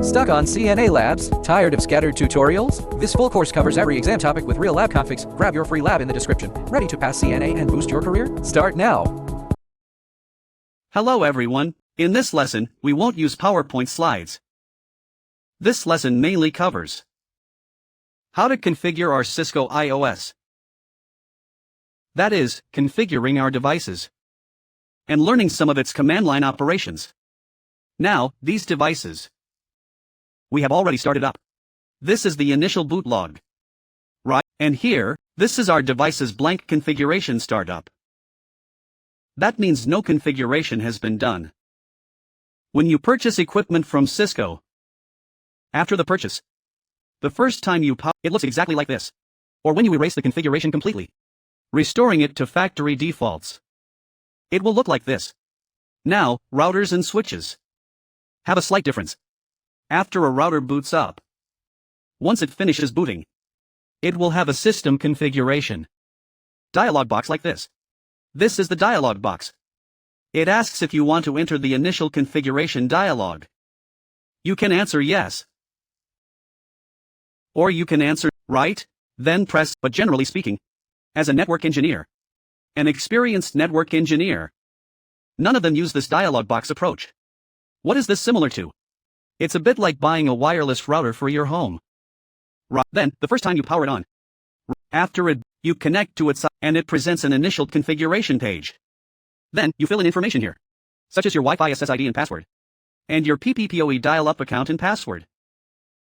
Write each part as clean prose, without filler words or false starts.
Stuck on CNA Labs? Tired of scattered tutorials? This full course covers every exam topic with real lab configs. Grab your free lab in the description. Ready to pass CNA and boost your career? Start now! Hello everyone. In this lesson, we won't use PowerPoint slides. This lesson mainly covers how to configure our Cisco IOS. That is, configuring our devices and learning some of its command line operations. Now, these devices we have already started up. This is the initial boot log. Right, and here, this is our device's blank configuration startup. That means no configuration has been done. When you purchase equipment from Cisco, after the purchase, the first time you it looks exactly like this. Or when you erase the configuration completely, restoring it to factory defaults, it will look like this. Now, routers and switches have a slight difference. After a router boots up, once it finishes booting, it will have a system configuration dialog box like this. This is the dialog box. It asks if you want to enter the initial configuration dialog. You can answer yes. Or you can answer right, then press, but generally speaking, as a network engineer, an experienced network engineer, none of them use this dialog box approach. What is this similar to? It's a bit like buying a wireless router for your home. Right, then, the first time you power it on, after it, you connect to it and it presents an initial configuration page. Then, you fill in information here, such as your Wi-Fi SSID and password, and your PPPoE dial-up account and password.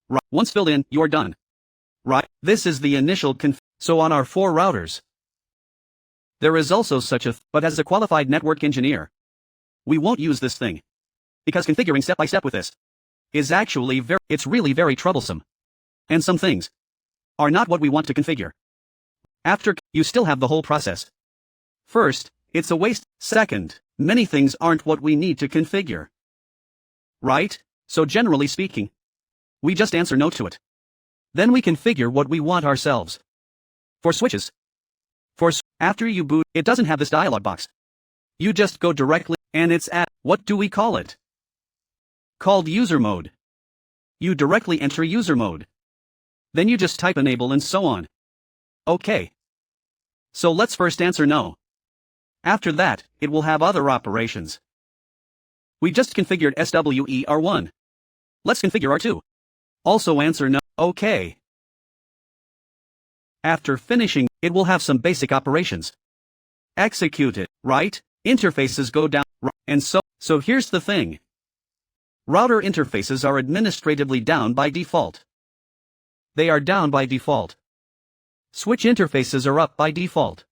Right, once filled in, you're done. Right, this is the initial so on our 4 routers, there is also such a but as a qualified network engineer, we won't use this thing, because configuring step by step with this is actually it's really very troublesome. And some things are not what we want to configure. After, you still have the whole process. First, it's a waste. Second, many things aren't what we need to configure. Right? So generally speaking, we just answer no to it. Then we configure what we want ourselves. For switches, after you boot, it doesn't have this dialog box. You just go directly, and it's at, what do we call it? Called user mode. You directly enter user mode. Then you just type enable and so on. Okay. So let's first answer no. After that, it will have other operations. We just configured SWE R1. Let's configure R2. Also answer no. Okay. After finishing, it will have some basic operations. Execute it, right? Interfaces go down, and so here's the thing. Router interfaces are administratively down by default. They are down by default. Switch interfaces are up by default.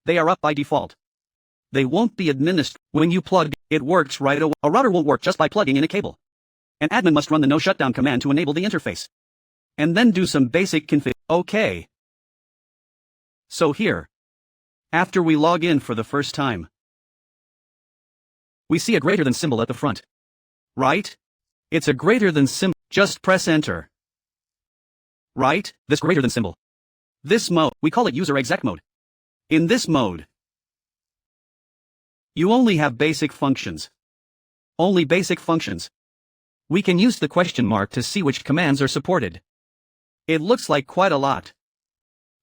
They are up by default. They won't be administered. When you plug, it works right away. A router won't work just by plugging in a cable. An admin must run the no shutdown command to enable the interface. And then do some basic config. Okay. So here, after we log in for the first time, we see a greater than symbol at the front. Right? It's a greater than symbol. Just press enter. Right? This greater than symbol. This mode, we call it user exec mode. In this mode, you only have basic functions. Only basic functions. We can use the question mark to see which commands are supported. It looks like quite a lot.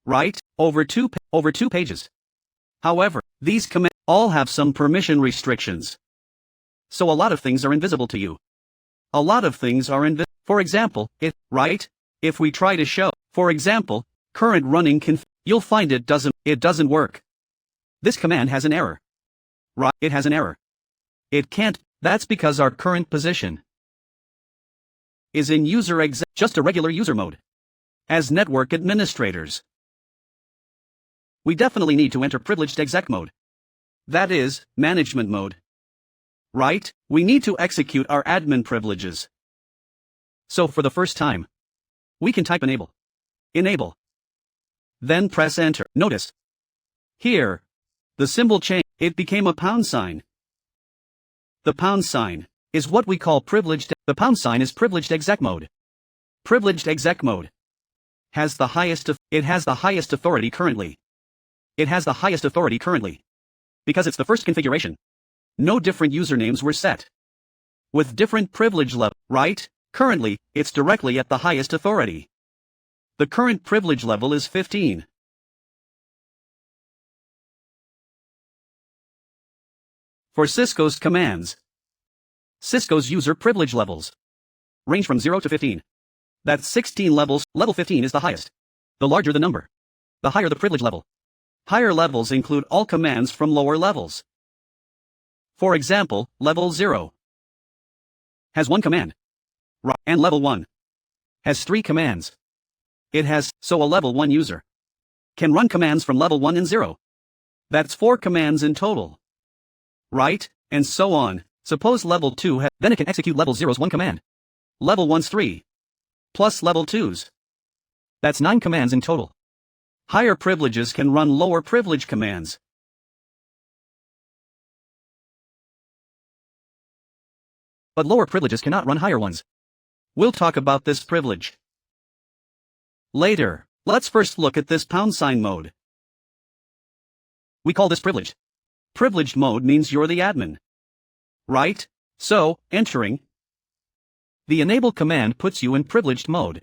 Right? Over two pages. However, these commands all have some permission restrictions. So a lot of things are invisible to you. A lot of things are invisible. For example, if we try to show, for example, current running you'll find it doesn't work. This command has an error. Right, it has an error. It can't, that's because our current position is in user exec, just a regular user mode. As network administrators, we definitely need to enter privileged exec mode. That is, management mode. Right? We need to execute our admin privileges. So for the first time, we can type enable. Enable. Then press enter. Notice. Here, the symbol changed. It became a pound sign. The pound sign is what we call privileged. The pound sign is privileged exec mode. Privileged exec mode has the highest authority currently. It has the highest authority currently because it's the first configuration. No different usernames were set with different privilege level, right? Currently, it's directly at the highest authority. The current privilege level is 15. For Cisco's commands, Cisco's user privilege levels range from 0 to 15. That's 16 levels. Level 15 is the highest. The larger the number, the higher the privilege level. Higher levels include all commands from lower levels. For example, level 0 has 1 command, and level 1 has 3 commands. So a level 1 user can run commands from level 1 and 0. That's 4 commands in total. Right? And so on. Suppose level 2 then it can execute level 0's 1 command. Level 1's 3. Plus level 2's. That's 9 commands in total. Higher privileges can run lower privilege commands. But lower privileges cannot run higher ones. We'll talk about this privilege later. Let's first look at this # mode. We call this privileged. Privileged mode means you're the admin. Right? So, entering the enable command puts you in privileged mode.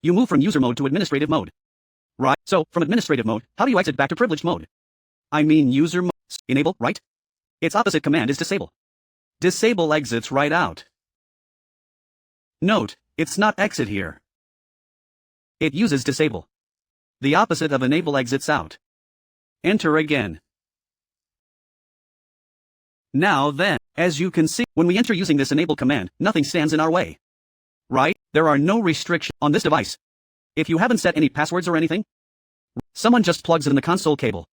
You move from user mode to administrative mode. Right? So, from administrative mode, how do you exit back to privileged mode? I mean user mode. Enable, right? Its opposite command is disable. Disable exits right out. Note, it's not exit here. It uses disable. The opposite of enable exits out. Enter again. Now then, as you can see, when we enter using this enable command, nothing stands in our way. Right? There are no restrictions on this device. If you haven't set any passwords or anything, someone just plugs in the console cable.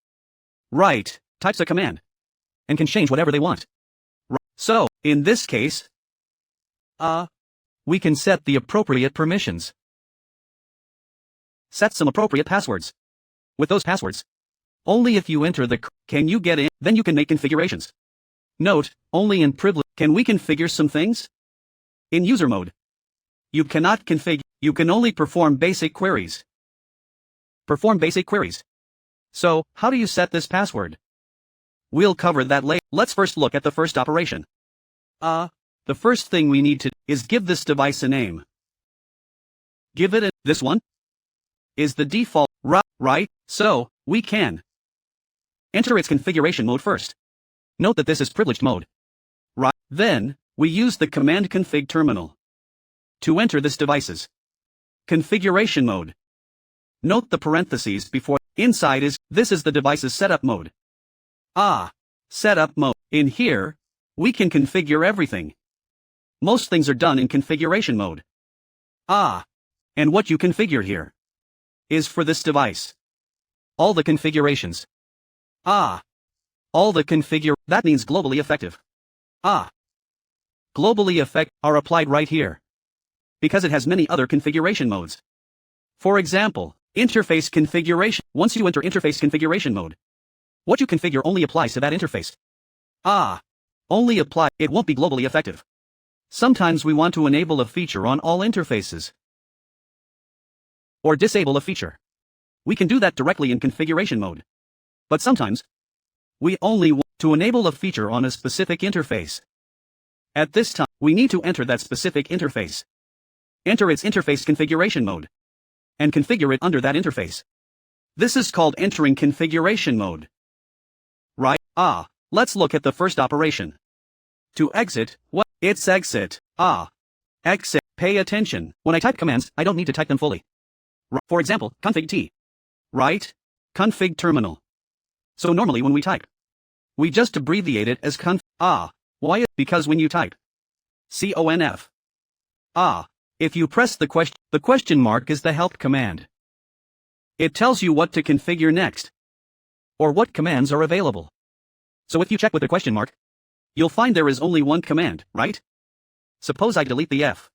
Right, types a command, and can change whatever they want. Right. So, in this case, we can set the appropriate permissions. Set some appropriate passwords. With those passwords, only if you enter can you get in, then you can make configurations. Note, only in privilege can we configure some things. In user mode, you cannot configure, you can only perform basic queries. Perform basic queries. So, how do you set this password? We'll cover that later. Let's first look at the first operation. The first thing we need to is give this device a name. Give it this one is the default, right? So, we can enter its configuration mode first. Note that this is privileged mode. Right? Then, we use the command config terminal to enter this device's configuration mode. Note the parentheses before inside this is the device's setup mode. Setup mode. In here, we can configure everything. Most things are done in configuration mode. And what you configure here is for this device. All the configurations. All the that means globally effective. Globally effective are applied right here. Because it has many other configuration modes. For example, interface configuration. Once you enter interface configuration mode, what you configure only applies to that interface. Only apply, it won't be globally effective. Sometimes we want to enable a feature on all interfaces. Or disable a feature. We can do that directly in configuration mode. But sometimes, we only want to enable a feature on a specific interface. At this time, we need to enter that specific interface. Enter its interface configuration mode. And configure it under that interface. This is called entering configuration mode. Right? Let's look at the first operation. To exit, it's exit. Exit. Pay attention. When I type commands, I don't need to type them fully. For example, config t. Right? Config terminal. So normally when we type, we just abbreviate it as conf. Why? Because when you type conf. If you press the question mark is the help command. It tells you what to configure next. Or what commands are available. So if you check with the question mark, you'll find there is only one command, right? Suppose I delete the F.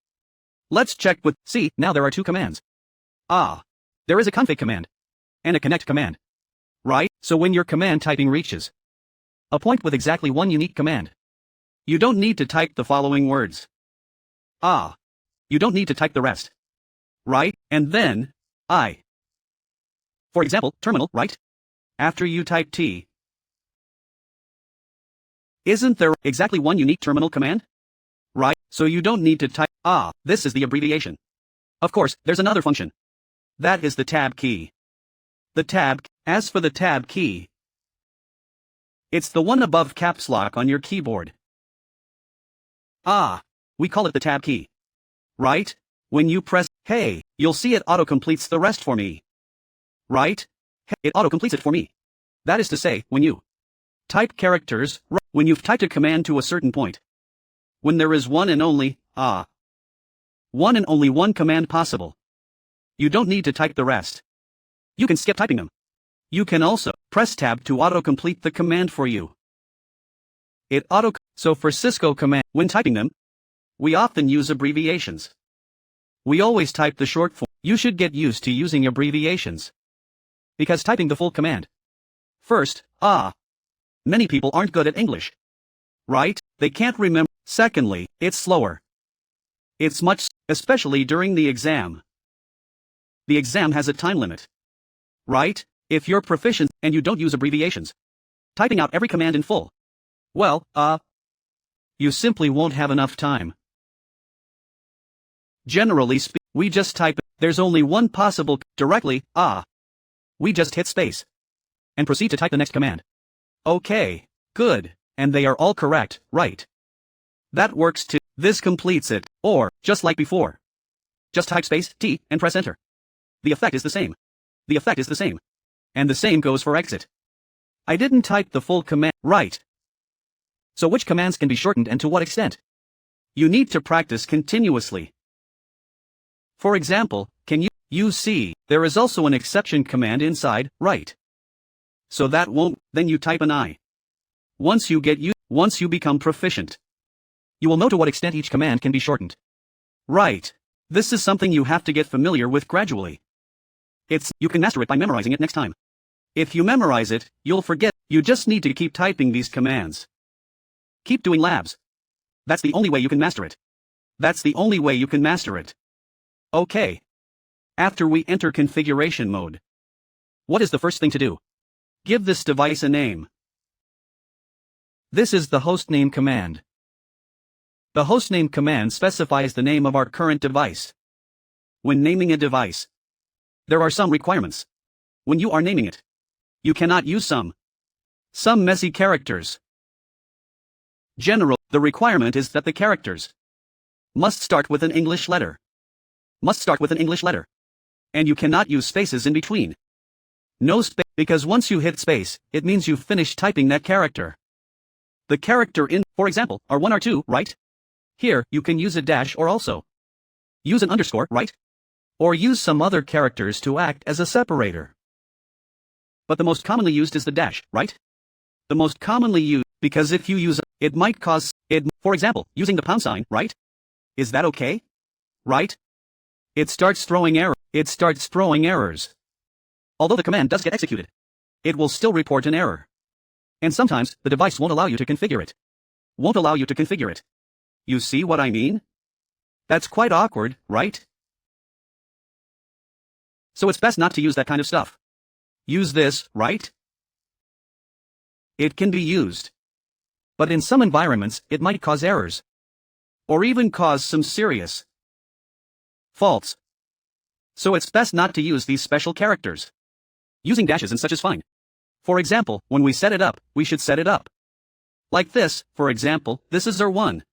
Let's check with, see, now there are 2 commands. There is a config command. And a connect command. Right? So when your command typing reaches a point with exactly one unique command, you don't need to type the following words. You don't need to type the rest. Right? And then, for example, terminal, right? After you type T, isn't there exactly one unique terminal command? right? So you don't need to type, this is the abbreviation. Of course, there's another function. That is the tab key. As for the tab key, it's the one above caps lock on your keyboard. We call it the tab key. Right? When you press, hey, you'll see it auto-completes the rest for me. Right? It auto-completes it for me. That is to say, when you type characters, when you've typed a command to a certain point, when there is one and only one command possible, you don't need to type the rest. You can skip typing them. You can also press tab to auto-complete the command for you. So for Cisco command, when typing them, we often use abbreviations. We always type the short form. You should get used to using abbreviations, because typing the full command. First, many people aren't good at English. Right? They can't remember. Secondly, it's slower. It's much, especially during the exam. The exam has a time limit. Right? If you're proficient and you don't use abbreviations, typing out every command in full, well, you simply won't have enough time. Generally speaking, we just type, there's only one possible, directly, we just hit space and proceed to type the next command. Okay, good, and they are all correct, right? That works too. This completes it, or, just like before, just type space, T, and press enter. The effect is the same. And the same goes for exit. I didn't type the full command, right? So which commands can be shortened and to what extent? You need to practice continuously. For example, you see, there is also an exception command inside, right? So that won't, then you type an I. Once you become proficient, you will know to what extent each command can be shortened. Right. This is something you have to get familiar with gradually. You can master it by memorizing it next time. If you memorize it, you'll forget. You just need to keep typing these commands. Keep doing labs. That's the only way you can master it. Okay. After we enter configuration mode, what is the first thing to do? Give this device a name. This is the hostname command. The hostname command specifies the name of our current device. When naming a device, there are some requirements. When you are naming it, you cannot use some messy characters. The requirement is that the characters must start with an English letter. And you cannot use spaces in between. No space, because once you hit space, it means you've finished typing that character. The character in, for example, are 1 or 2, right? Here, you can use a dash or also use an underscore, right? Or use some other characters to act as a separator. But the most commonly used is the dash, right? The most commonly used, because if you use it might cause it, for example, using the pound sign, right? Is that okay? Right? It starts throwing errors. Although the command does get executed, it will still report an error. And sometimes, the device won't allow you to configure it. You see what I mean? That's quite awkward, right? So it's best not to use that kind of stuff. Use this, right? It can be used. But in some environments, it might cause errors. Or even cause some serious faults. So it's best not to use these special characters. Using dashes and such is fine. For example, when we set it up, we should set it up like this. For example, this is R1.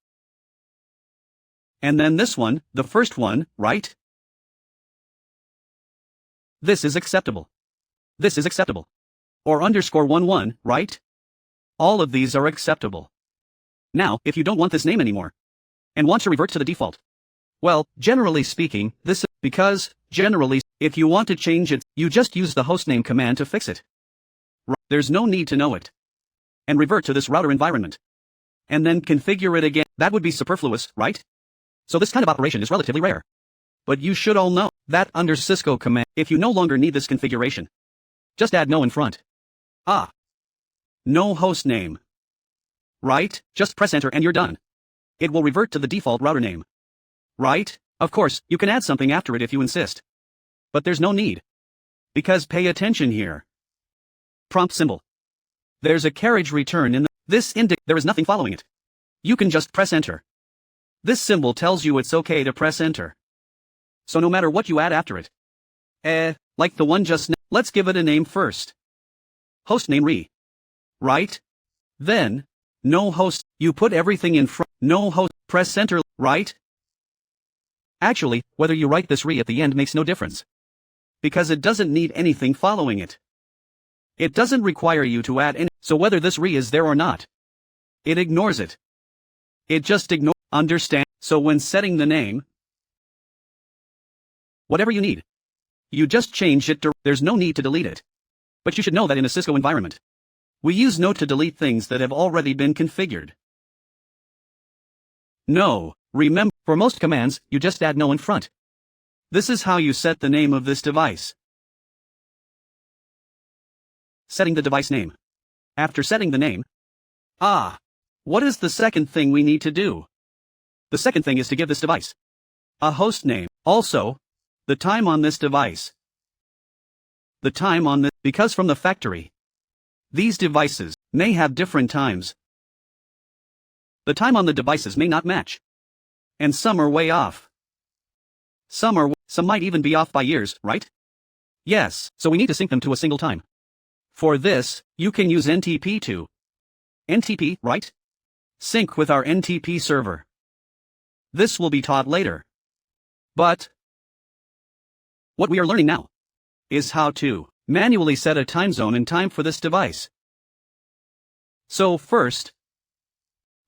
And then this one, the first one, right? This is acceptable. Or underscore 11, right? All of these are acceptable. Now, if you don't want this name anymore, and want to revert to the default, well, generally speaking, if you want to change it, you just use the hostname command to fix it. There's no need to know it. And revert to this router environment. And then configure it again. That would be superfluous, right? So this kind of operation is relatively rare. But you should all know that under Cisco command, if you no longer need this configuration, just add no in front. No hostname. Right? Just press enter and you're done. It will revert to the default router name. Right? Of course, you can add something after it if you insist. But there's no need. Because pay attention here. Prompt symbol. There's a carriage return in there is nothing following it. You can just press enter. This symbol tells you it's okay to press enter. So no matter what you add after it. Like the one just now, let's give it a name first. Hostname re. Right? Then, no host, you put everything in front, no host, press enter, right? Actually, whether you write this re at the end makes no difference. Because it doesn't need anything following it. It doesn't require you to add any, so whether this re is there or not, it ignores it. It just ignores, understand, so when setting the name, whatever you need, you just change it to, there's no need to delete it. But you should know that in a Cisco environment, we use no to delete things that have already been configured. No, remember, for most commands, you just add no in front. This is how you set the name of this device. Setting the device name. After setting the name, what is the second thing we need to do? The second thing is to give this device a host name. Also, the time on this device. The time on this, because from the factory, these devices may have different times. The time on the devices may not match. And some are way off. Some might even be off by years, right? Yes, so we need to sync them to a single time. For this, you can use NTP to NTP, right? Sync with our NTP server. This will be taught later. But what we are learning now is how to manually set a time zone and time for this device. So first,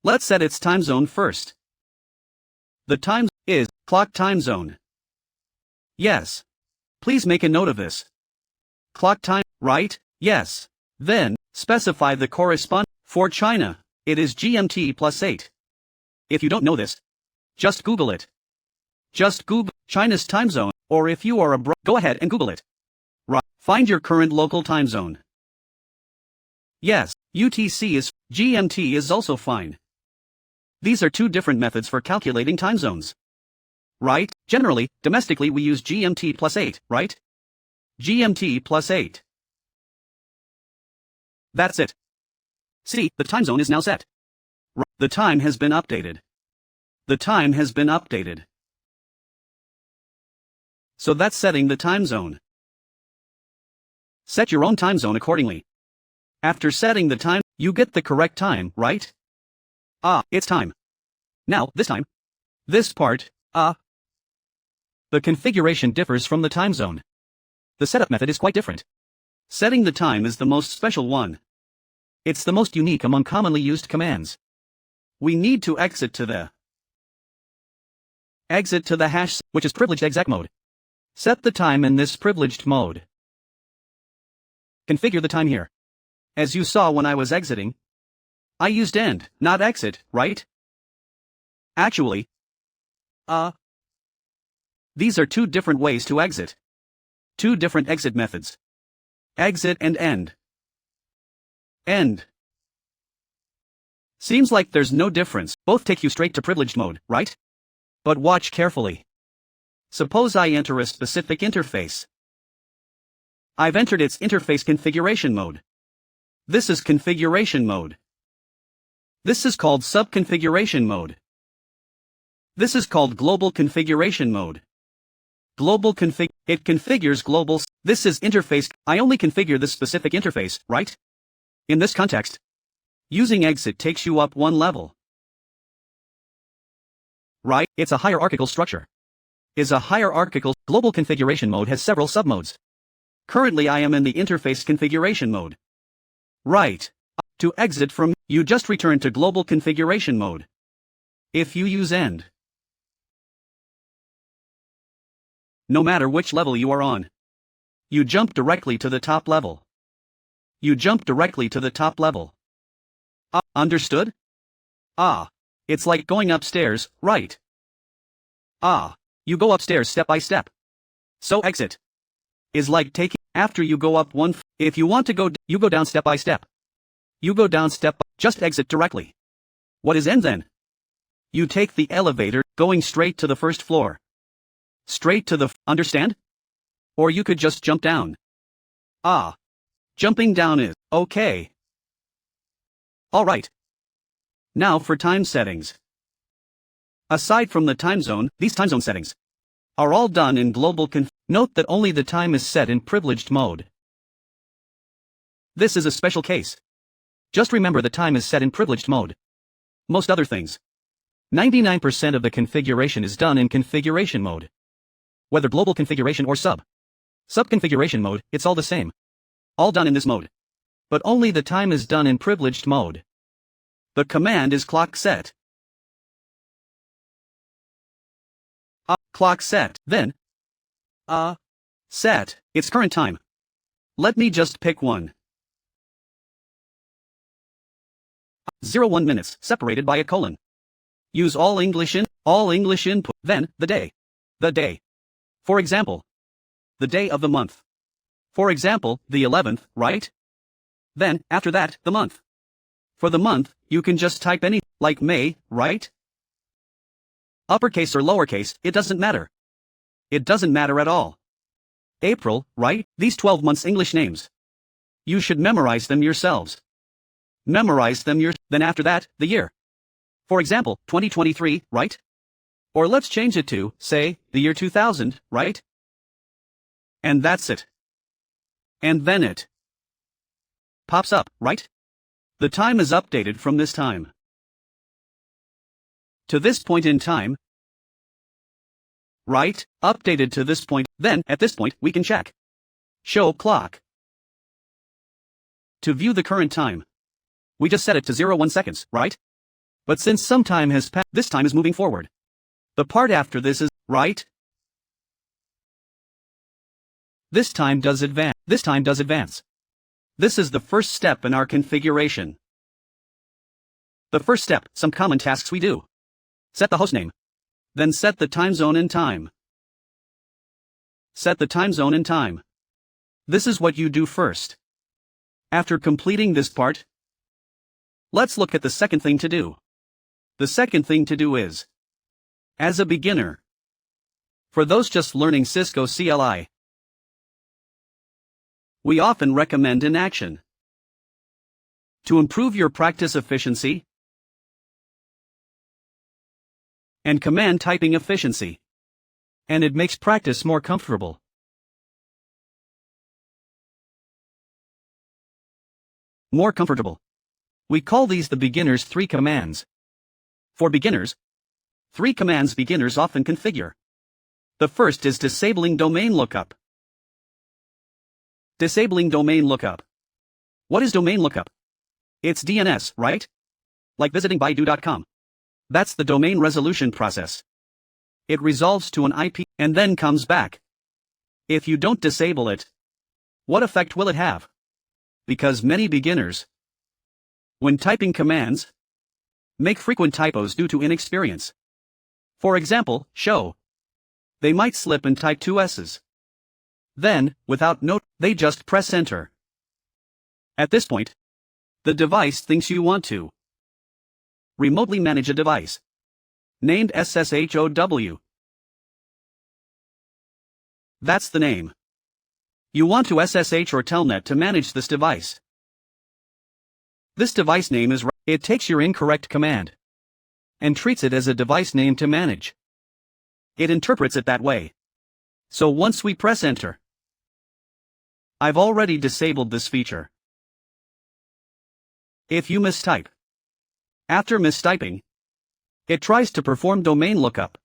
let's set its time zone first. The time is clock time zone. Yes. Please make a note of this. Clock time, right? Yes. Then, specify the corresponding. For China, it is GMT +8. If you don't know this, just Google it. Just Google China's time zone, or if you are abroad, go ahead and Google it. Right. Find your current local time zone. Yes, UTC is, GMT is also fine. These are two different methods for calculating time zones. Right? Generally, domestically we use GMT +8, right? GMT +8. That's it. See, the time zone is now set. The time has been updated. The time has been updated. So that's setting the time zone. Set your own time zone accordingly. After setting the time, you get the correct time, right? It's time. Now, this time. This part, the configuration differs from the time zone. The setup method is quite different. Setting the time is the most special one. It's the most unique among commonly used commands. We need to exit to the hash, which is privileged exec mode. Set the time in this privileged mode. Configure the time here. As you saw when I was exiting, I used end, not exit, right? Actually, these are two different ways to exit. Two different exit methods. Exit and end. End. Seems like there's no difference, both take you straight to privileged mode, right? But watch carefully. Suppose I enter a specific interface. I've entered its interface configuration mode. This is configuration mode. This is called sub-configuration mode. This is called global configuration mode. Global config, it configures global, this is interface, I only configure this specific interface, right? In this context, using exit takes you up one level. Right? It's a hierarchical structure. Is a hierarchical, global configuration mode has several submodes. Currently I am in the interface configuration mode. Right. To exit from, you just return to global configuration mode. If you use end, no matter which level you are on, you jump directly to the top level. You jump directly to the top level. Understood? It's like going upstairs, right? You go upstairs step by step. So exit is like taking, after you go up one, if you want to go, you go down step by step. You go down step, just exit directly. What is end then? You take the elevator, going straight to the first floor. Straight to the, understand? Or you could just jump down. Jumping down is, okay. Alright. Now for time settings. Aside from the time zone, these time zone settings are all done in global Note that only the time is set in privileged mode. This is a special case. Just remember the time is set in privileged mode. Most other things, 99% of the configuration is done in configuration mode. Whether global configuration or sub-configuration mode, it's all the same. All done in this mode. But only the time is done in privileged mode. The command is clock set. Clock set, then set its current time. Let me just pick one. 01 minutes, separated by a colon. Use all English input, then the day. The day. For example, the day of the month. For example, the 11th, right? Then, after that, the month. For the month, you can just type any, like May, right? Uppercase or lowercase, it doesn't matter. It doesn't matter at all. April, right? These 12 months English names. You should memorize them yourselves. Memorize them then after that, the year. For example, 2023, right? Or let's change it to, say, the year 2000, right? And that's it. And then it pops up, right? The time is updated from this time to this point in time, right? Updated to this point. Then, at this point, we can check show clock to view the current time. We just set it to 01 seconds, right? But since some time has passed, this time is moving forward. The part after this is, right? This time does advance. This is the first step in our configuration. The first step, some common tasks we do. Set the hostname. Then set the time zone and time. Set the time zone and time. This is what you do first. After completing this part, let's look at the second thing to do. The second thing to do is, as a beginner, for those just learning Cisco CLI, we often recommend an action to improve your practice efficiency and command typing efficiency, and it makes practice more comfortable. We call these the beginner's 3 commands. For beginners, 3 commands beginners often configure. The first is disabling domain lookup. Disabling domain lookup. What is domain lookup? It's DNS, right? Like visiting Baidu.com. That's the domain resolution process. It resolves to an IP and then comes back. If you don't disable it, what effect will it have? Because many beginners, when typing commands, make frequent typos due to inexperience. For example, show. They might slip and type 2 S's. Then, without note, they just press enter. At this point, the device thinks you want to remotely manage a device named SSHOW. That's the name. You want to SSH or Telnet to manage this device. This device name is it takes your incorrect command and treats it as a device name to manage. It interprets it that way. So once we press enter, I've already disabled this feature. If you mistype, after mistyping, it tries to perform domain lookup.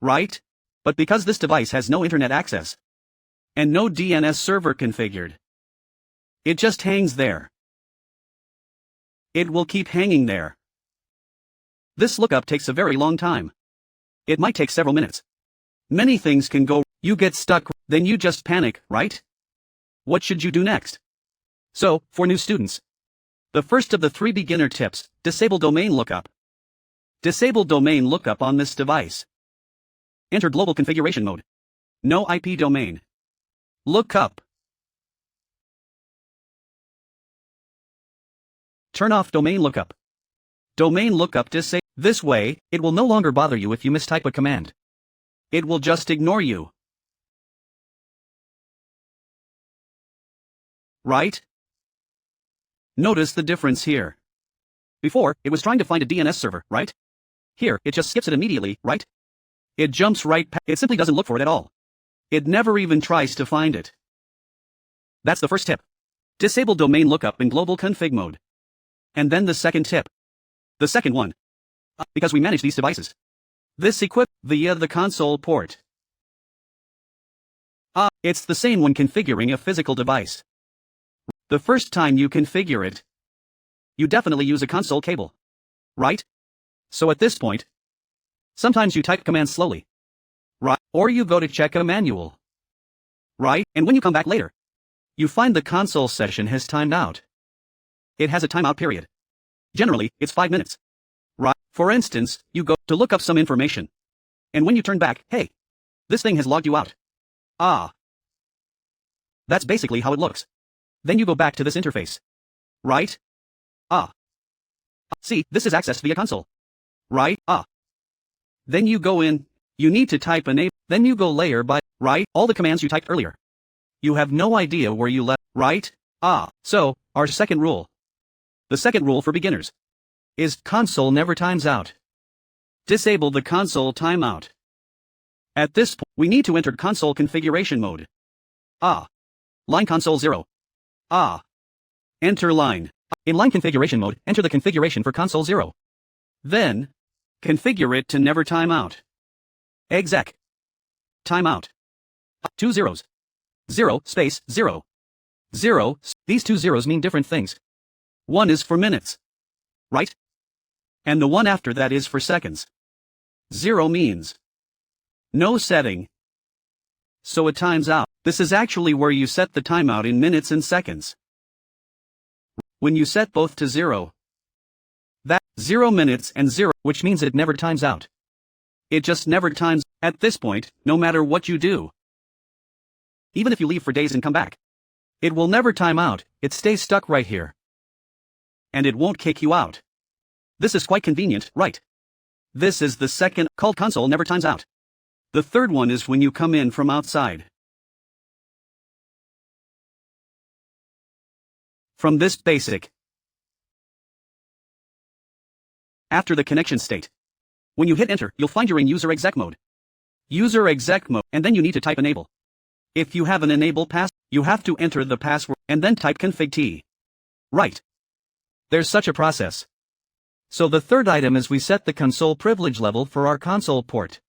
Right? But because this device has no internet access and no DNS server configured, it just hangs there. It will keep hanging there. This lookup takes a very long time. It might take several minutes. Many things can go, you get stuck, then you just panic, right? What should you do next? So, for new students, the first of the 3 beginner tips, disable domain lookup. Disable domain lookup on this device. Enter global configuration mode. No IP domain. Lookup. Turn off domain lookup. Domain lookup disable. This way, it will no longer bother you if you mistype a command. It will just ignore you. Right? Notice the difference here. Before, it was trying to find a DNS server, right? Here, it just skips it immediately, right? It jumps right past. It simply doesn't look for it at all. It never even tries to find it. That's the first tip. Disable domain lookup in global config mode. And then the second tip. The second one. Because we manage these devices. This equip via the console port. It's the same when configuring a physical device. The first time you configure it, you definitely use a console cable. Right? So at this point, sometimes you type commands slowly. Right? Or you go to check a manual. Right? And when you come back later, you find the console session has timed out. It has a timeout period. Generally, it's 5 minutes. Right? For instance, you go to look up some information. And when you turn back, hey, this thing has logged you out. That's basically how it looks. Then you go back to this interface. Right? See, this is accessed via console. Right? Then you go in, you need to type enable, then you go layer by, right? All the commands you typed earlier. You have no idea where you left, right? So, our second rule. The second rule for beginners is console never times out. Disable the console timeout. At this point, we need to enter console configuration mode. Line console 0. Enter line. In line configuration mode, enter the configuration for console 0. Then, configure it to never timeout. Exec. Timeout. 2 zeros. 0 space 0. 0. These 2 zeros mean different things. One is for minutes. Right? And the one after that is for seconds. 0 means no setting. So it times out. This is actually where you set the timeout in minutes and seconds. When you set both to 0, that 0 minutes and 0, which means it never times out. It just never times. At this point, no matter what you do, even if you leave for days and come back, it will never time out. It stays stuck right here. And it won't kick you out. This is quite convenient, right? This is the second, called console never times out. The third one is when you come in from outside. From this basic. After the connection state. When you hit enter, you'll find you're in user exec mode. User exec mode, and then you need to type enable. If you have an enable pass, you have to enter the password, and then type config t. Right. There's such a process. So the third item is we set the console privilege level for our console port.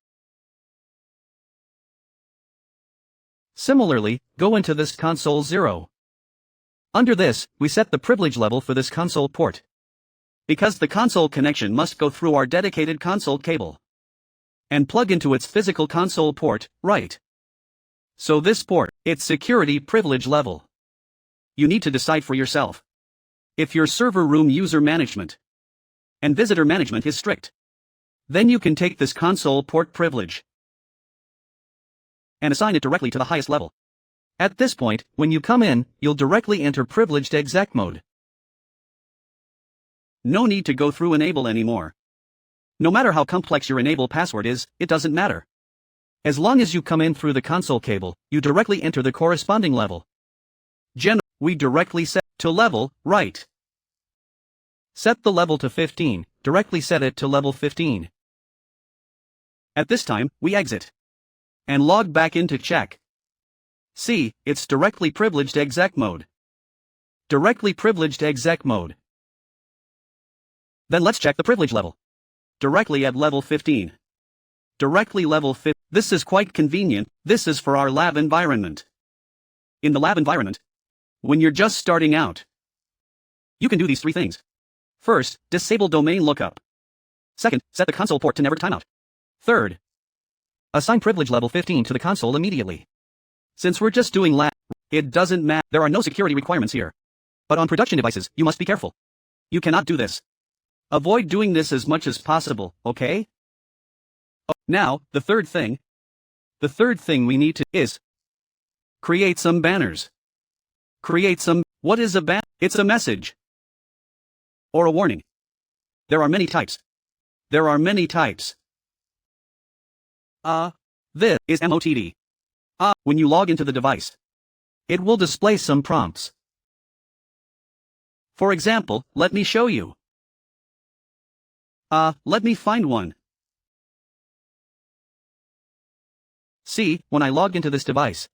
Similarly, go into this console 0. Under this, we set the privilege level for this console port. Because the console connection must go through our dedicated console cable. And plug into its physical console port, right? So this port, its security privilege level. You need to decide for yourself. If your server room user management and visitor management is strict, then you can take this console port privilege and assign it directly to the highest level. At this point, when you come in, you'll directly enter privileged exec mode. No need to go through enable anymore. No matter how complex your enable password is, it doesn't matter. As long as you come in through the console cable, you directly enter the corresponding level. We directly set to level, right. Set the level to 15, directly set it to level 15. At this time, we exit. And log back into check. See, it's directly privileged exec mode. Directly privileged exec mode. Then let's check the privilege level. Directly at level 15. Directly level 15. This is quite convenient. This is for our lab environment. In the lab environment, when you're just starting out, you can do these 3 things. First, disable domain lookup. Second, set the console port to never timeout. Third, assign privilege level 15 to the console immediately. Since we're just doing lab, it doesn't matter. There are no security requirements here. But on production devices, you must be careful. You cannot do this. Avoid doing this as much as possible, okay? Now, the third thing we need to is create some banners. What is a banner? It's a message. Or a warning. There are many types. This is MOTD. When you log into the device, it will display some prompts. For example, let me show you. Let me find one. See, when I log into this device,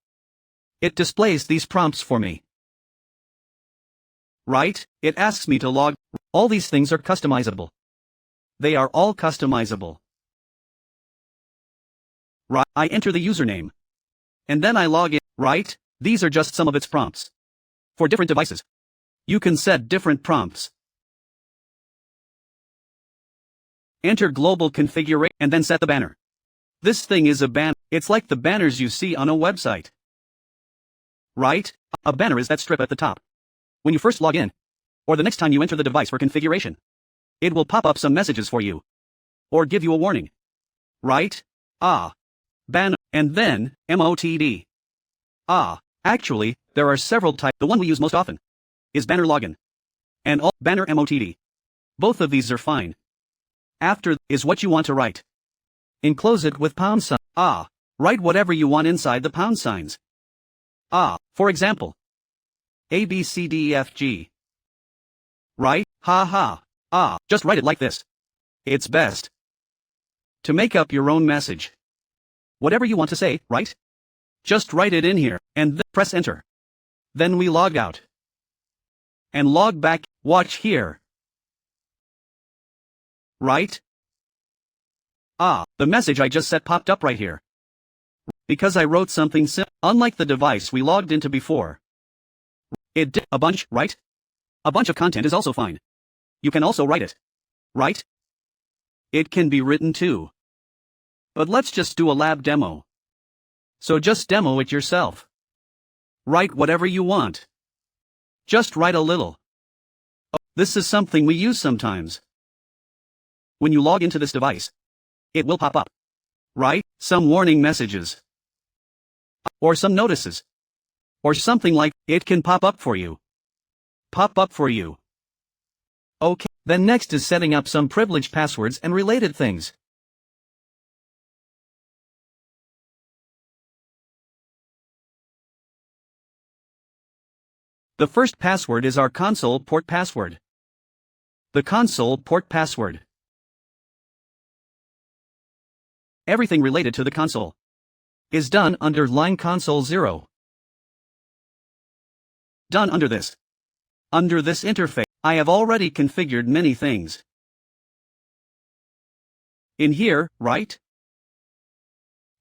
it displays these prompts for me. Right? It asks me to log. All these things are customizable. They are all customizable. Right? I enter the username. And then I log in. Right? These are just some of its prompts. For different devices, you can set different prompts. Enter global configuration and then set the banner. This thing is a banner. It's like the banners you see on a website. Right? A banner is that strip at the top. When you first log in, or the next time you enter the device for configuration, it will pop up some messages for you. Or give you a warning. Right? Banner, and then, MOTD. Actually, there are several types. The one we use most often is banner login. And all banner MOTD. Both of these are fine. After is what you want to write. Enclose it with pound sign. Write whatever you want inside the pound signs. For example, A, B, C, D, E, F, G. Right? Just write it like this. It's best to make up your own message. Whatever you want to say, right? Just write it in here, and then press enter. Then we log out. And log back. Watch here. Right? The message I just set popped up right here. Because I wrote something simple, unlike the device we logged into before. It did a bunch, right? A bunch of content is also fine. You can also write it. Right? It can be written too. But let's just do a lab demo. So just demo it yourself. Write whatever you want. Just write a little. This is something we use sometimes. When you log into this device, it will pop up. Right? Some warning messages. Or some notices. Or something like, it can pop up for you. Pop up for you. Okay, then next is setting up some privileged passwords and related things. The first password is our console port password. The console port password. Everything related to the console is done under line console 0. Done under this. Under this interface, I have already configured many things. In here, right?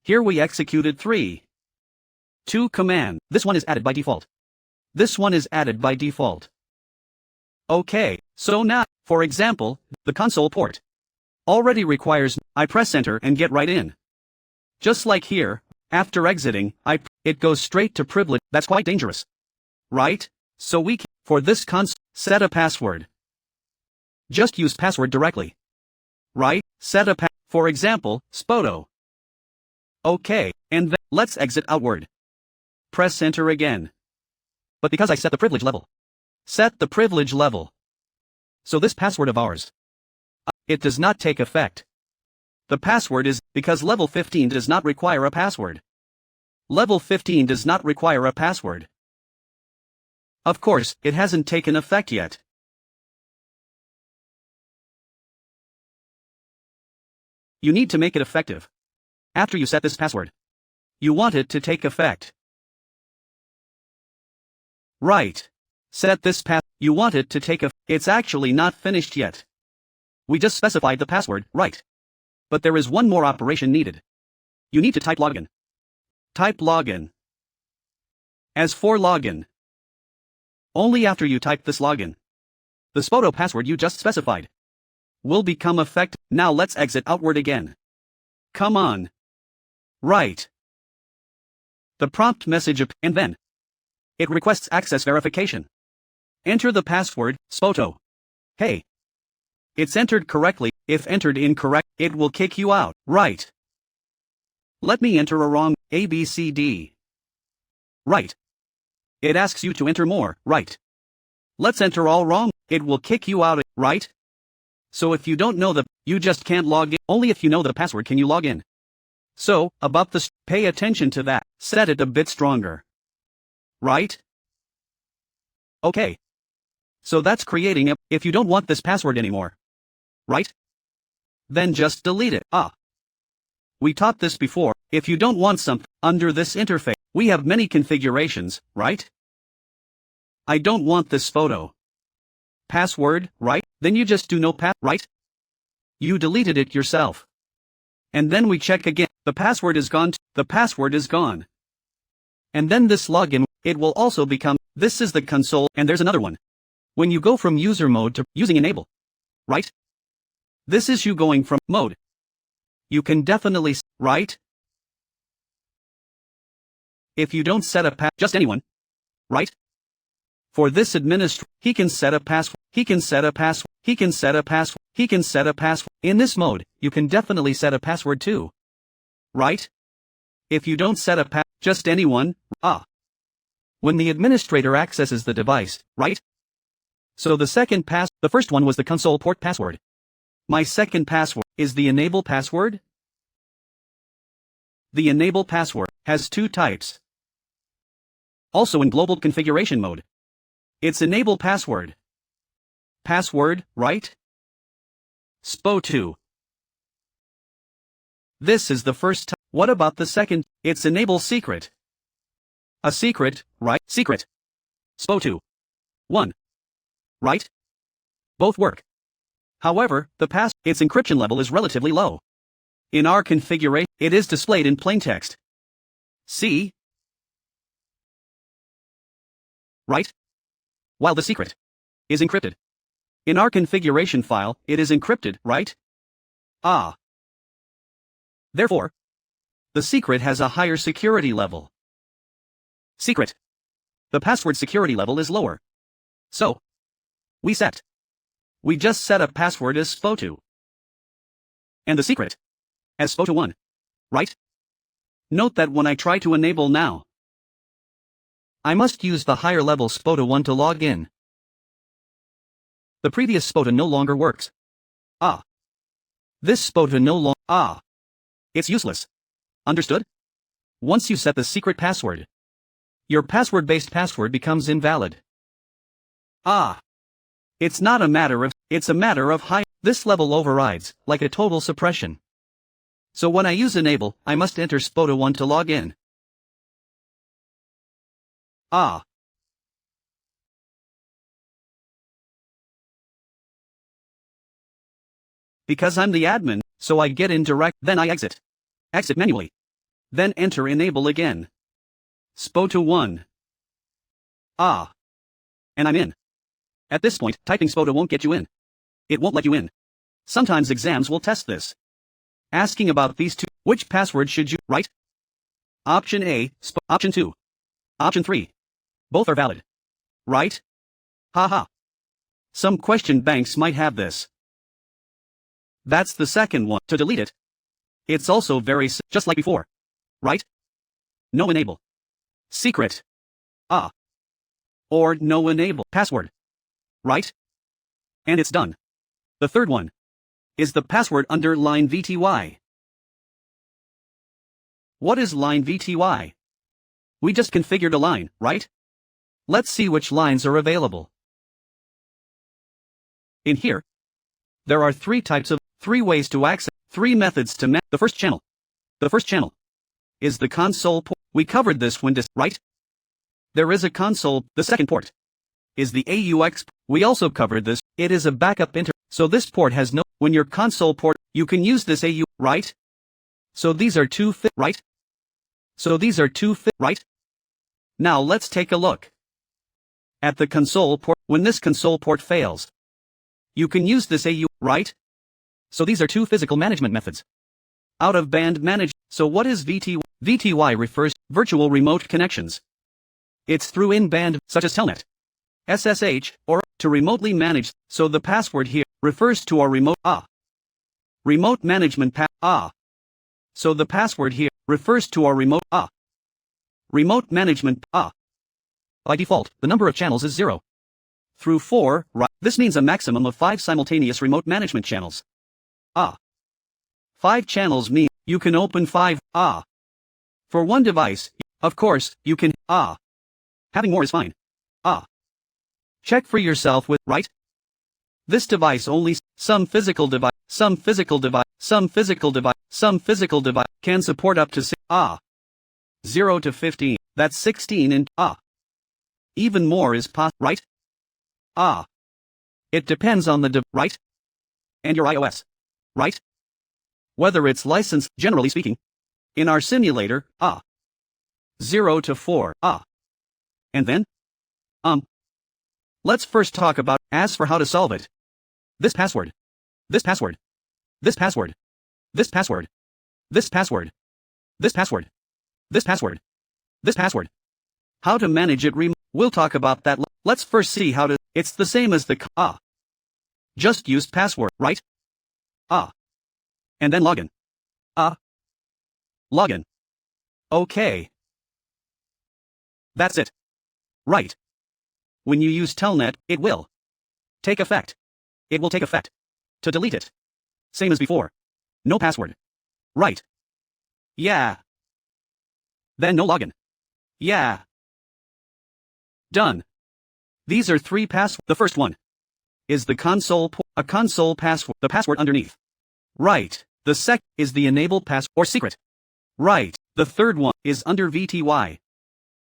Here we executed 2 command. This one is added by default. This one is added by default. Okay, so now, for example, the console port already requires I press enter and get right in. Just like here, after exiting, it goes straight to privilege. That's quite dangerous. Right? So we can, for this console, set a password. Just use password directly. Right? Set a for example, SPOTO. Okay, and then let's exit outward. Press enter again. But because I set the privilege level. Set the privilege level. So this password of ours. It does not take effect. The password is, because level 15 does not require a password. Level 15 does not require a password. Of course, it hasn't taken effect yet. You need to make it effective. After you set this password, you want it to take effect. Right. Set this you want it to take it's actually not finished yet. We just specified the password, right? But there is one more operation needed. You need to type login. Type login. As for login, only after you type this login, the SPOTO password you just specified will become effective. Now let's exit outward again. Come on. Right. The prompt message and then it requests access verification. Enter the password, SPOTO. Hey. It's entered correctly. If entered incorrect, it will kick you out. Right. Let me enter a wrong ABCD. Right. It asks you to enter more. Right. Let's enter all wrong. It will kick you out. Right. So if you don't know you just can't log in. Only if you know the password can you log in. So, about this, pay attention to that. Set it a bit stronger. Right? Okay. So that's creating if you don't want this password anymore. Right? then just delete it. We taught this before. If you don't want something under this interface, we have many configurations, right? I don't want this photo. Password, right? Then you just do no pass, right? You deleted it yourself. And then we check again. The password is gone. The password is gone. And then this login, it will also become, this is the console, and there's another one. When you go from user mode to using enable, right? This is you going from mode. You can definitely, right? If you don't set a just anyone, right? For this administrator, he can set a password, he can set a password, he can set a password, he can set a password. In this mode, you can definitely set a password too. Right? If you don't set a just anyone, when the administrator accesses the device, right? So the first one was the console port password. My second password is the enable password. The enable password has two types. Also in global configuration mode. It's enable password. Password, right? SPOTO. This is the first type. What about the second? It's enable secret. A secret, right? Secret. SPOTO. 1. Right? Both work. However, its encryption level is relatively low. In our configuration, it is displayed in plain text. See? Right? While the secret is encrypted. In our configuration file, it is encrypted, right? Therefore, the secret has a higher security level. Secret. The password security level is lower. So, we just set a password as SPOTO. And the secret as SPOTO 1. Right? Note that when I try to enable now, I must use the higher level SPOTO 1 to log in. The previous SPOTO no longer works. This SPOTO no longer. It's useless. Understood? Once you set the secret password, your password-based password becomes invalid. It's not a matter of, it's a matter of this level overrides, like a total suppression. So when I use enable, I must enter SPOTO 1 to log in. Because I'm the admin, so I get in direct, then I exit. Exit manually. Then enter enable again. SPOTO 1. And I'm in. At this point, typing SPOTO won't get you in. It won't let you in. Sometimes exams will test this. Asking about these two, which password should you write? Option A, option 2. Option 3. Both are valid. Right? Haha. Some question banks might have this. That's the second one. To delete it, it's also very just like before. Right? No enable. Secret. Or no enable password. Right? And it's done. The third one is the password under line VTY. What is line VTY? We just configured a line, right? Let's see which lines are available. In here, there are three ways to access, 3 methods to the first channel. The first channel is the console port. We covered this when right? There is a console. The second port is the AUX. We also covered this. It is a backup so this port has no, when your console port, you can use this AU, right? So these are two right? So these are two right? Now let's take a look at the console port. When this console port fails, you can use this AU, right? So these are two physical management methods. Out of band manage. So what is VTY? VTY refers to virtual remote connections. It's through in-band, such as Telnet, SSH, or to remotely manage. So the password here refers to our remote management So the password here refers to our remote management By default, the number of channels is 0. Through 4, right? This means a maximum of 5 simultaneous remote management channels. 5 channels mean you can open 5 for one device. Of course, you can having more is fine. Check for yourself with right? This device only some physical device can support up to 0 to 15. That's 16 and even more is right? It depends on the right? And your iOS, right? Whether it's licensed, generally speaking. In our simulator, 0 to 4, And then? Let's first talk about, as for how to solve it. This password. This password. This password. This password. This password. This password. This password. This password. How to manage it we'll talk about that. Let's first see how to, it's the same as the just use password, right? And then login. Login. Okay. That's it. Right. When you use Telnet, it will take effect. It will take effect. To delete it. Same as before. No password. Right. Yeah. Then no login. Yeah. Done. These are 3 passwords. The first one is the console password, the password underneath. Right. The second is the enable password or secret. Right. The third one is under VTY.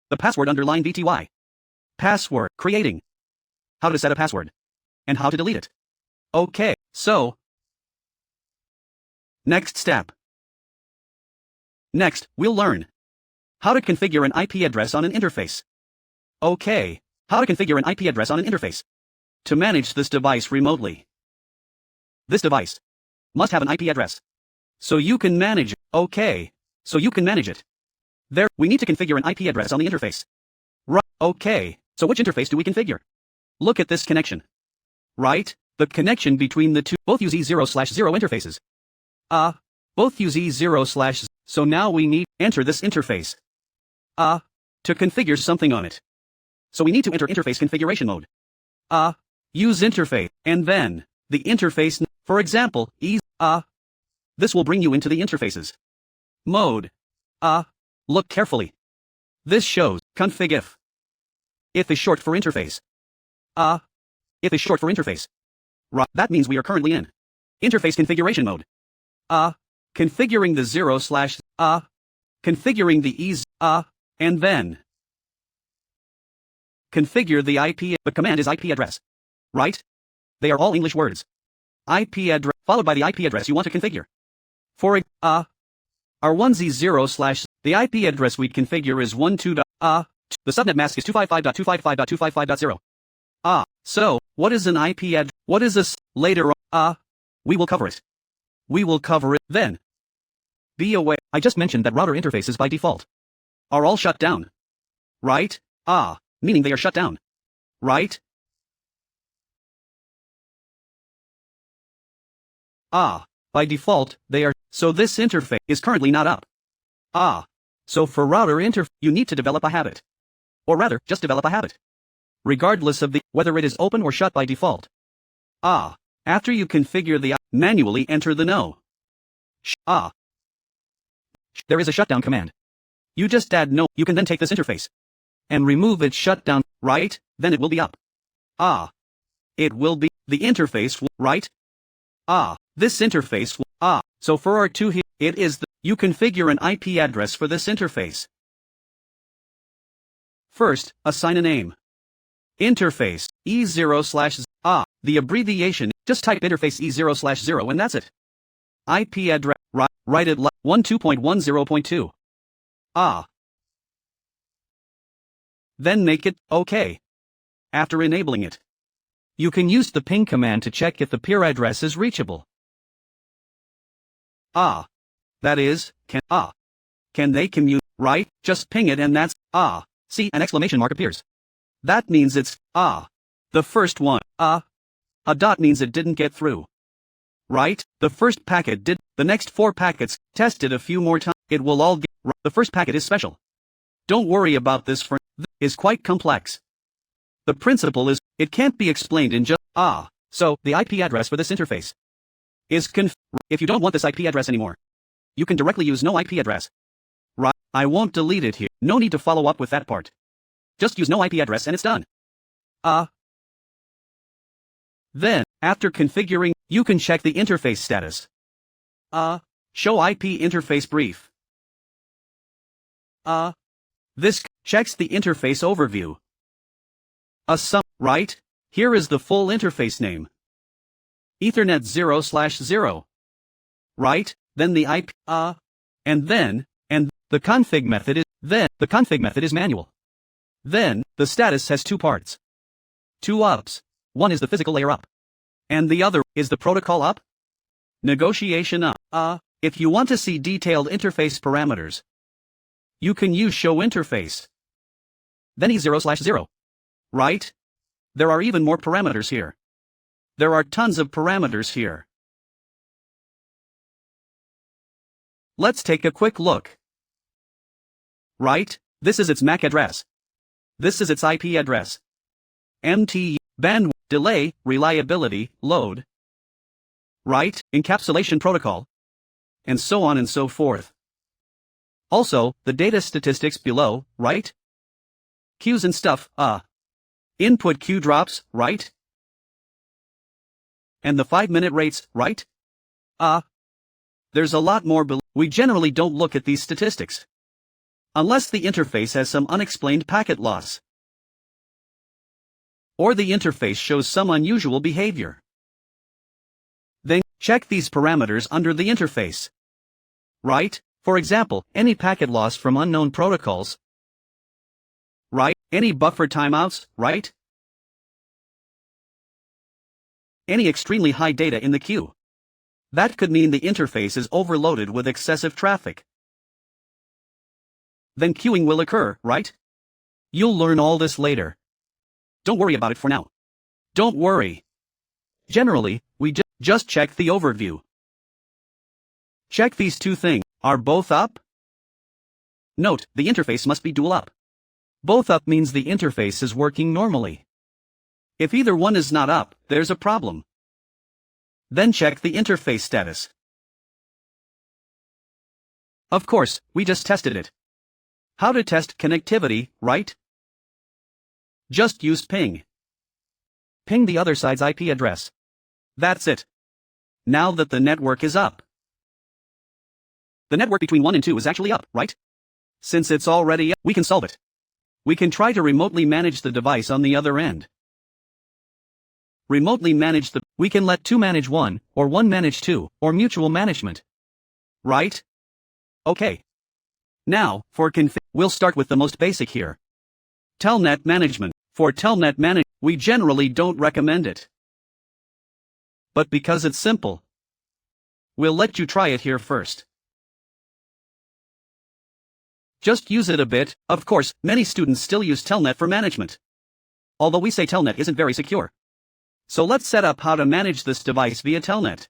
The password underline VTY. Password creating. How to set a password. And how to delete it. Okay, so next step. Next, we'll learn how to configure an IP address on an interface. Okay, how to configure an IP address on an interface to manage this device remotely. This device must have an IP address so you can manage it. Okay, so you can manage it. There, we need to configure an IP address on the interface. Right, okay, so which interface do we configure? Look at this connection. Right, the connection between the two, both use E0/0 interfaces. Both use E0/0, so now we need, enter this interface. To configure something on it. So we need to enter interface configuration mode. Use interface, and then, the interface, for example, this will bring you into the interfaces. Mode. Look carefully. This shows, config if. If is short for interface. If is short for interface. Right, that means we are currently in interface configuration mode. Configuring the 0/, configuring the ES, and then configure the IP, the command is IP address. Right? They are all English words. IP address, followed by the IP address you want to configure. For our 1Z0/, the IP address we configure is 12. The subnet mask is 255.255.255.0. So, what is an IP address? What is this? Later on, we will cover it. We will cover it then. Be aware, I just mentioned that router interfaces by default are all shut down. Right? Meaning they are shut down. Right? By default, they are, so this interface is currently not up. So for router you need to develop a habit. Or rather, just develop a habit. Regardless of whether it is open or shut by default. After you configure the manually enter the no. There is a shutdown command. You just add no, you can then take this interface and remove its shutdown, right? Then it will be up. It will be, the interface, right? This interface, so for our 2 here, it is you configure an IP address for this interface. First, assign a name. Interface, E0/, the abbreviation, just type interface E0/0 and that's it. IP address, write it like 12.10.2. Then make it OK. After enabling it, you can use the ping command to check if the peer address is reachable. That is, can they commute, right? Just ping it and that's, see, an exclamation mark appears. That means it's, the first one, a dot means it didn't get through. Right? The first packet did, the next 4 packets, tested a few more times, it will all get, the first packet is special. Don't worry about this is quite complex. The principle is, it can't be explained in just, so, the IP address for this interface is if you don't want this IP address anymore, you can directly use no IP address. Right? I won't delete it here, no need to follow up with that part. Just use no IP address and it's done. Then, After configuring, you can check the interface status. Show IP interface brief. This checks the interface overview. Right? Here is the full interface name. Ethernet 0/0. Right? Then the IP, and the config method is manual. Then, the status has two parts. Two ups. One is the physical layer up. And the other is the protocol up. Negotiation up. If you want to see detailed interface parameters, you can use show interface. Then E0/0. Right? There are even more parameters here. There are tons of parameters here. Let's take a quick look. Right? This is its MAC address. This is its IP address. MTU, bandwidth, delay, reliability, load. Right? Encapsulation protocol. And so on and so forth. Also, the data statistics below, right? Queues and stuff, Input queue drops, right? And the 5-minute rates, right? There's a lot more below. We generally don't look at these statistics. Unless the interface has some unexplained packet loss. Or the interface shows some unusual behavior. Then, check these parameters under the interface. Right? For example, any packet loss from unknown protocols. Right? Any buffer timeouts, right? Any extremely high data in the queue. That could mean the interface is overloaded with excessive traffic. Then queuing will occur, right? You'll learn all this later. Don't worry about it for now. Don't worry. Generally, we just check the overview. Check these two things. Are both up? Note, the interface must be dual up. Both up means the interface is working normally. If either one is not up, there's a problem. Then check the interface status. Of course, we just tested it. How to test connectivity, right? Just use ping. Ping the other side's IP address. That's it. Now that the network is up. The network between 1 and 2 is actually up, right? Since it's already up, we can solve it. We can try to remotely manage the device on the other end. Remotely manage we can let 2 manage 1, or 1 manage 2, or mutual management. Right? Okay. Now, for we'll start with the most basic here. Telnet management. For telnet management, we generally don't recommend it. But because it's simple, we'll let you try it here first. Just use it a bit. Of course, many students still use Telnet for management. Although we say Telnet isn't very secure. So let's set up how to manage this device via Telnet.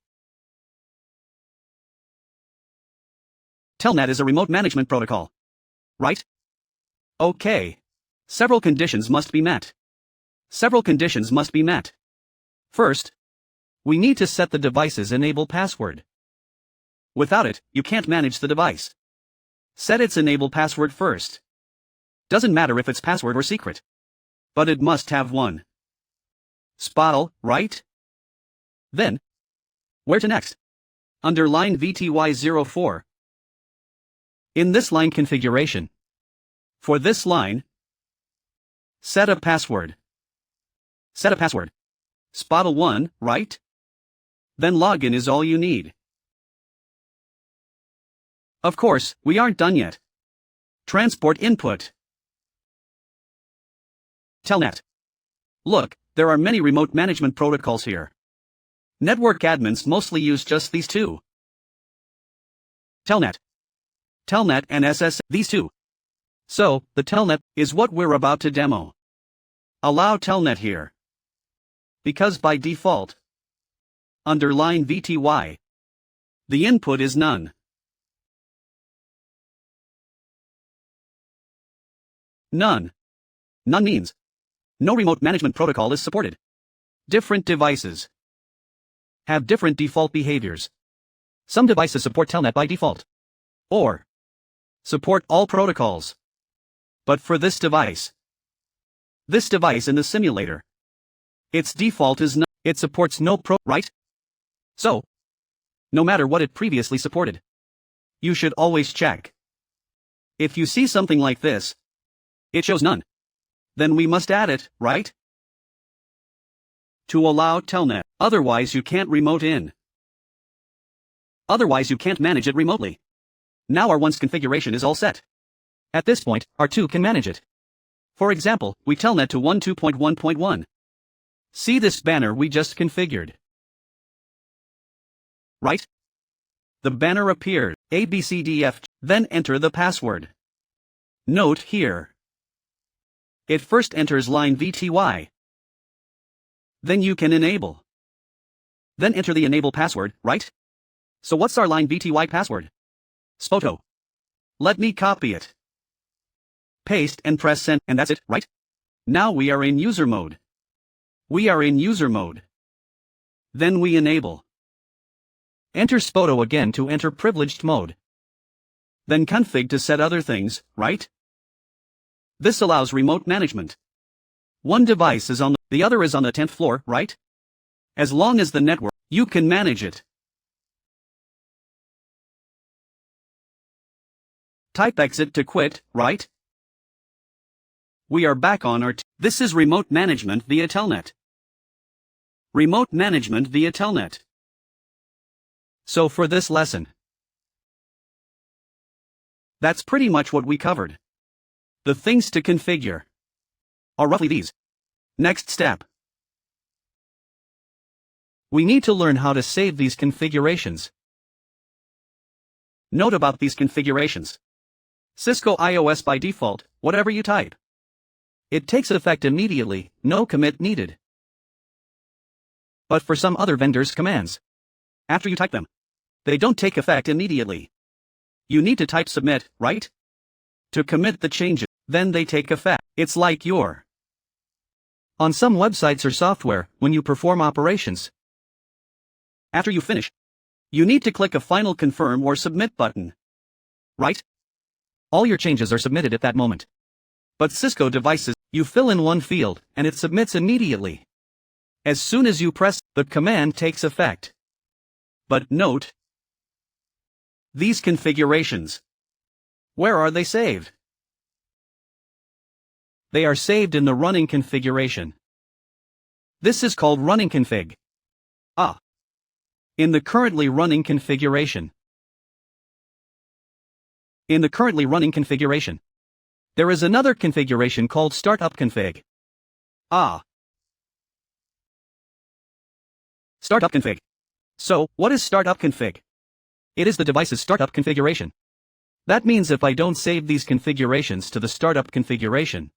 Telnet is a remote management protocol. Right? Okay. Several conditions must be met. Several conditions must be met. First, we need to set the device's enable password. Without it, you can't manage the device. Set its enable password first. Doesn't matter if it's password or secret. But it must have one. SPOTO, right? Then, where to next? Under line VTY04. In this line configuration. For this line, set a password. Set a password. SPOTO1, right? Then login is all you need. Of course, we aren't done yet. Transport input. Telnet. Look, there are many remote management protocols here. Network admins mostly use just these two. Telnet. Telnet and these two. So, the Telnet is what we're about to demo. Allow Telnet here. Because by default, under line VTY, the input is none. None. None means no remote management protocol is supported. Different devices have different default behaviors. Some devices support Telnet by default. Or support all protocols. But for this device in the simulator, its default is none. It supports right? So, no matter what it previously supported, you should always check. If you see something like this, it shows none. Then we must add it, right? To allow telnet, otherwise you can't remote in. Otherwise you can't manage it remotely. Now our one's configuration is all set. At this point, our 2 can manage it. For example, we telnet to 12.1.1. See this banner we just configured. Right? The banner appears, ABCDF, then enter the password. Note here. It first enters line VTY. Then you can enable. Then enter the enable password, right? So what's our line VTY password? SPOTO. Let me copy it. Paste and press send, and that's it, right? Now we are in user mode. We are in user mode. Then we enable. Enter SPOTO again to enter privileged mode. Then config to set other things, right? This allows remote management. One device is on the other is on the 10th floor, right? As long as the network, you can manage it. Type exit to quit, right? We are back on our this is remote management via telnet. Remote management via telnet. So for this lesson, that's pretty much what we covered. The things to configure are roughly these. Next step. We need to learn how to save these configurations. Note about these configurations. Cisco IOS by default, whatever you type. It takes effect immediately, no commit needed. But for some other vendors' commands, after you type them, they don't take effect immediately. You need to type submit, right? To commit the changes, then they take effect. It's like your on some websites or software, when you perform operations. After you finish, you need to click a final confirm or submit button. Right? All your changes are submitted at that moment. But Cisco devices, you fill in one field, and it submits immediately. As soon as you press, the command takes effect. But note, these configurations, where are they saved? They are saved in the running configuration. This is called running config. In the currently running configuration. In the currently running configuration, there is another configuration called startup config. Startup config. So, what is startup config? It is the device's startup configuration. That means if I don't save these configurations to the startup configuration,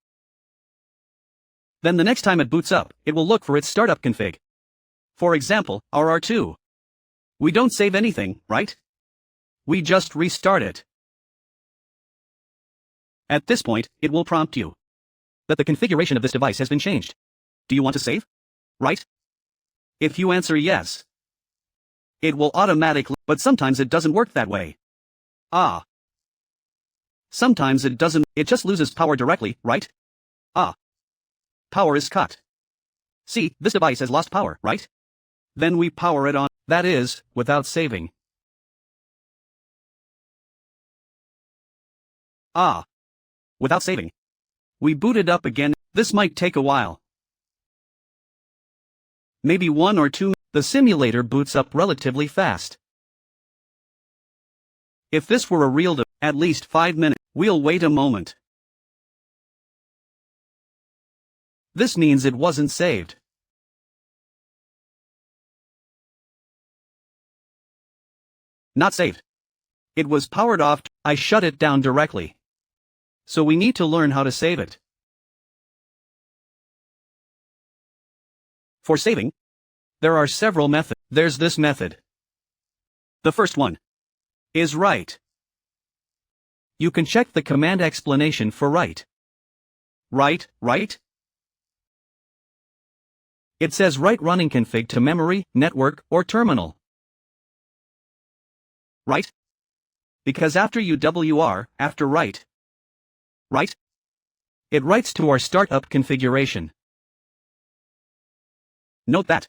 then the next time it boots up, it will look for its startup config. For example, our R2. We don't save anything, right? We just restart it. At this point, it will prompt you that the configuration of this device has been changed. Do you want to save? Right? If you answer yes, it will automatically, but sometimes it doesn't work that way. Sometimes it doesn't, it just loses power directly, right? Power is cut. See, this device has lost power, right? Then we power it on, that is, without saving. Without saving. We boot it up again, this might take a while. Maybe 1 or 2, the simulator boots up relatively fast. If this were a real at least 5 minutes, we'll wait a moment. This means it wasn't saved. Not saved. It was powered off, I shut it down directly. So we need to learn how to save it. For saving, there are several methods. There's this method. The first one is write. You can check the command explanation for write. Write. It says write running config to memory, network, or terminal. Right? Because after UWR, after write, right? It writes to our startup configuration. Note that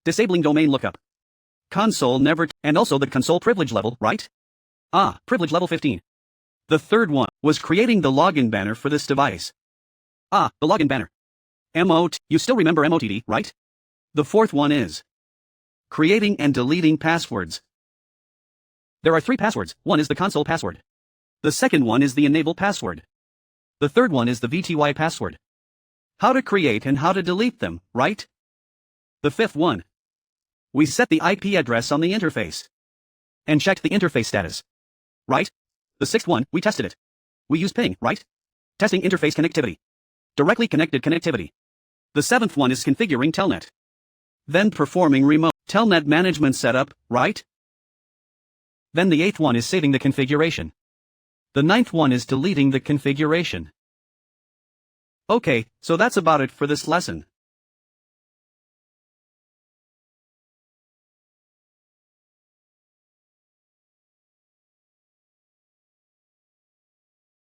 Disabling domain lookup. Console never, and also the console privilege level, right? Privilege level 15. The third one was creating the login banner for this device. The login banner. You still remember MOTD, right? The fourth one is creating and deleting passwords. There are 3 passwords. One is the console password. The second one is the enable password. The third one is the VTY password. How to create and how to delete them, right? The fifth one. We set the IP address on the interface. And checked the interface status. Right? The sixth one, we tested it. We used ping, right? Testing interface connectivity. Directly connected connectivity. The seventh one is configuring telnet. Then performing remote telnet management setup, right? Then the eighth one is saving the configuration. The ninth one is deleting the configuration. Okay, so that's about it for this lesson.